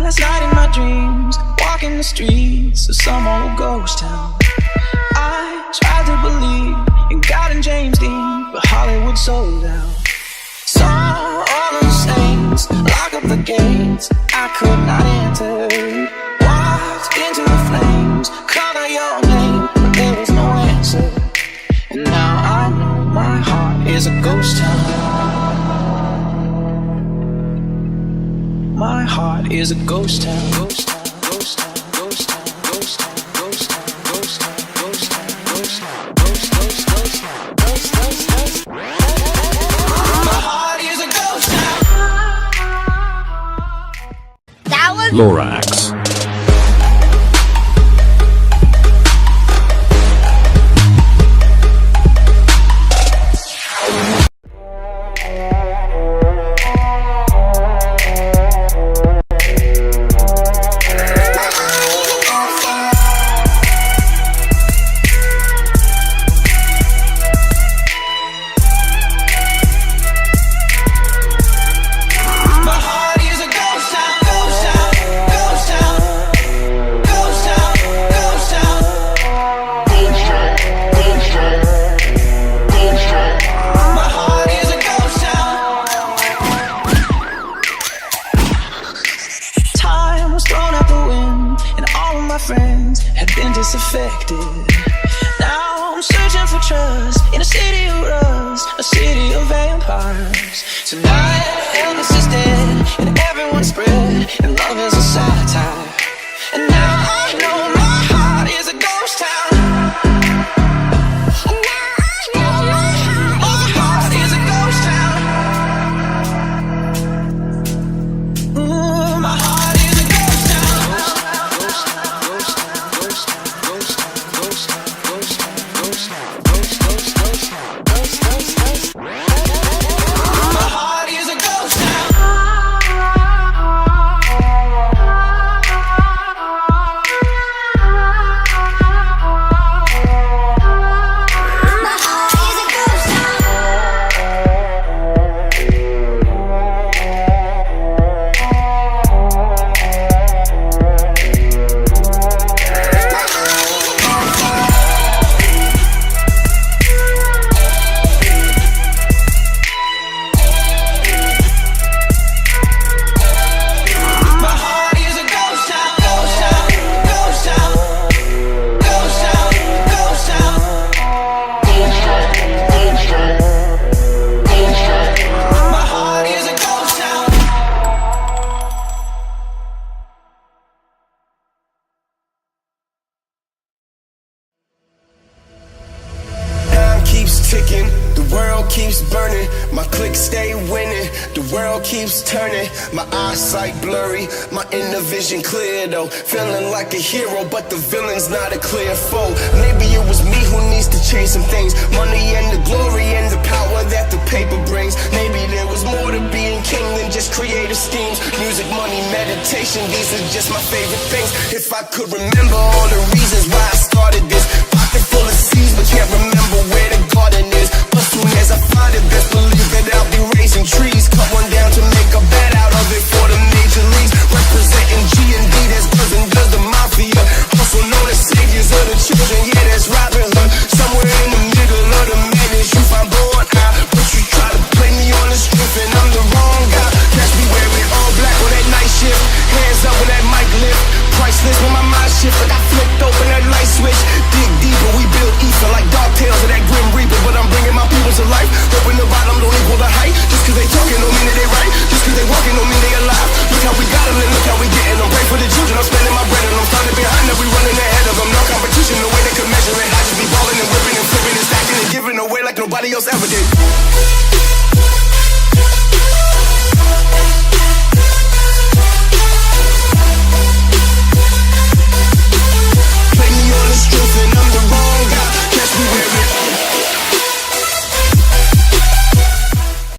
last night in my dreams, walking the streets of some old ghost town. I tried to believe in God and James Dean, but Hollywood sold out. Saw all the saints lock up the gates I could not enter. Walked into the flames, called out your name, but there was no answer. And now I know my heart is a ghost town. My heart is a ghost town, ghost town, ghost town, ghost town, ghost town, ghost town, ghost town, ghost town, ghost town, ghost, ghost, ghost, ghost, ghost, ghost. My heart is a ghost town. That was Lorax. Friends have been disaffected. Now I'm searching for trust in a city of rust, a city of vampires. Tonight Elvis is dead and everyone's spread, and love is a satire. And now I know my heart is a ghost town. And now I know my heart is a ghost town. Ooh, my heart is a ghost town. My heart is a ghost town. Ticking, the world keeps burning, my clicks stay winning, the world keeps turning, my eyesight blurry, my inner vision clear though, feeling like a hero, but the villain's not a clear foe. Maybe it was me who needs to change some things, money and the glory and the power that the paper brings. Maybe there was more to being king than just creative schemes, music, money, meditation, these are just my favorite things. If I could remember all the reasons why I started this, pocket full of seeds but can't remember where the garden is. But soon as I find it, best believe that I'll be raising trees. Cut one down to make a bed out of it for the major leagues. Representing G&D, that's cousin does the mafia. Also known as saviors of the children, yeah, that's Robin Hood. Somewhere in the middle of the madness, you find born out. But you try to play me on the strength and I'm the wrong guy. Catch me wearing all black on that night shift, hands up when that mic lift. Priceless when my mind shift, like I flipped open that light switch. Dig deeper, we build ether like dark tales of that grim reaper. But I'm bringing my people to life, hoping the bottom don't equal the height. Just cause they talking don't mean that they right, just cause they walking don't mean they alive. Look how we got them and look how we getting them. Pray for the children, I'm spending my bread and I'm starting behind them. We running ahead of them, no competition, no way they could measure it. I just be balling and whipping and flipping and stacking and giving away like nobody else ever did.